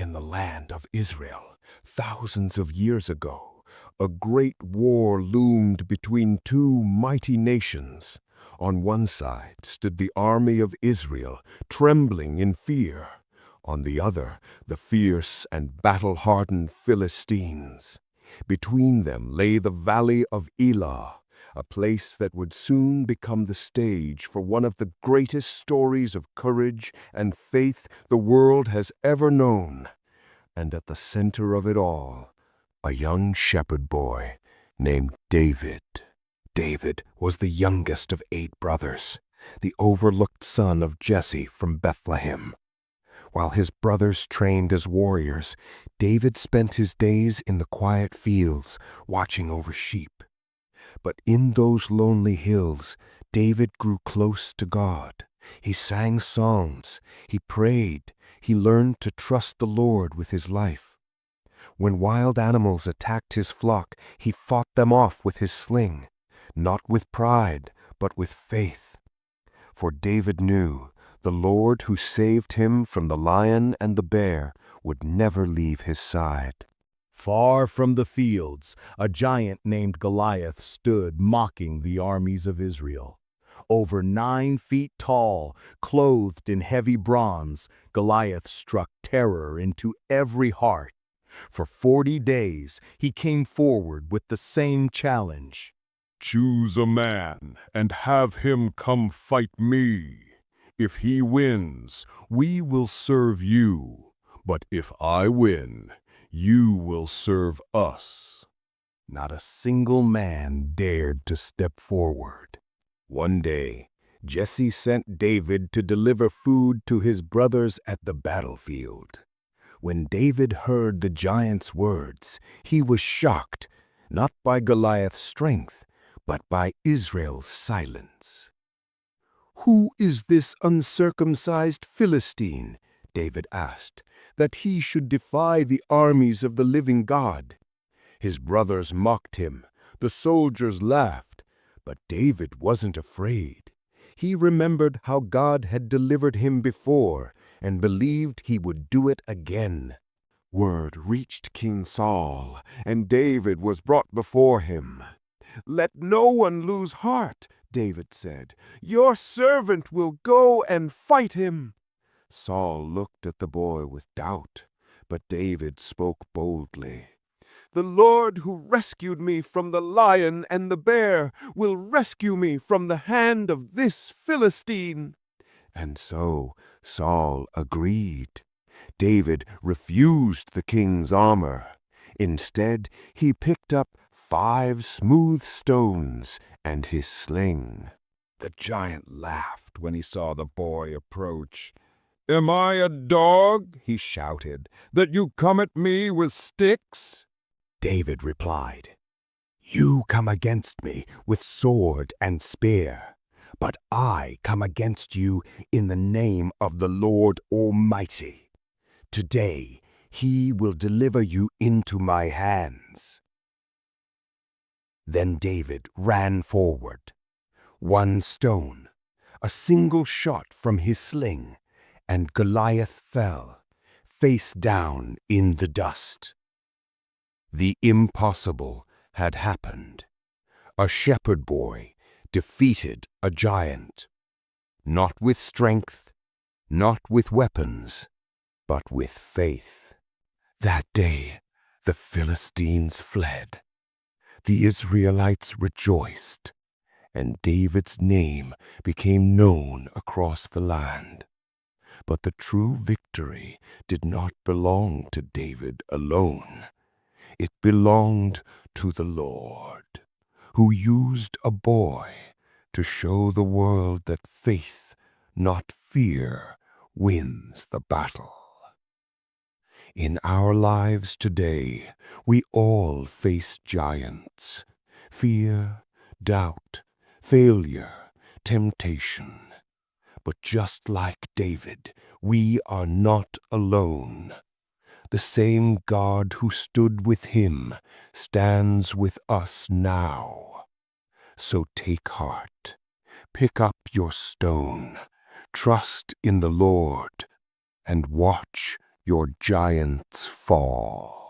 In the land of Israel, thousands of years ago, a great war loomed between two mighty nations. On one side stood the army of Israel, trembling in fear. On the other, the fierce and battle-hardened Philistines. Between them lay the Valley of Elah, a place that would soon become the stage for one of the greatest stories of courage and faith the world has ever known. And at the center of it all, a young shepherd boy named David. David was the youngest of 8 brothers, the overlooked son of Jesse from Bethlehem. While his brothers trained as warriors, David spent his days in the quiet fields, watching over sheep. But in those lonely hills, David grew close to God. He sang songs, he prayed, he learned to trust the Lord with his life. When wild animals attacked his flock, he fought them off with his sling, not with pride, but with faith. For David knew the Lord who saved him from the lion and the bear would never leave his side. Far from the fields, a giant named Goliath stood mocking the armies of Israel. Over 9 feet tall, clothed in heavy bronze, Goliath struck terror into every heart. For 40 days, he came forward with the same challenge. "Choose a man and have him come fight me. If he wins, we will serve you. But if I win, you will serve us." Not a single man dared to step forward. One day, Jesse sent David to deliver food to his brothers at the battlefield. When David heard the giant's words, he was shocked, not by Goliath's strength, but by Israel's silence. "Who is this uncircumcised Philistine," David asked, "that he should defy the armies of the living God?" His brothers mocked him, the soldiers laughed, but David wasn't afraid. He remembered how God had delivered him before and believed he would do it again. Word reached King Saul, and David was brought before him. "Let no one lose heart," David said. "Your servant will go and fight him." Saul looked at the boy with doubt, but David spoke boldly. "The Lord who rescued me from the lion and the bear will rescue me from the hand of this Philistine." And so Saul agreed. David refused the king's armor. Instead, he picked up 5 smooth stones and his sling. The giant laughed when he saw the boy approach. "Am I a dog," he shouted, "that you come at me with sticks?" David replied, "You come against me with sword and spear, but I come against you in the name of the Lord Almighty. Today he will deliver you into my hands." Then David ran forward. 1 stone, a single shot from his sling, and Goliath fell, face down in the dust. The impossible had happened. A shepherd boy defeated a giant. Not with strength, not with weapons, but with faith. That day, the Philistines fled. The Israelites rejoiced, and David's name became known across the land. But the true victory did not belong to David alone. It belonged to the Lord, who used a boy to show the world that faith, not fear, wins the battle. In our lives today, we all face giants: fear, doubt, failure, temptation. But just like David, we are not alone. The same God who stood with him stands with us now. So take heart, pick up your stone, trust in the Lord, and watch your giants fall.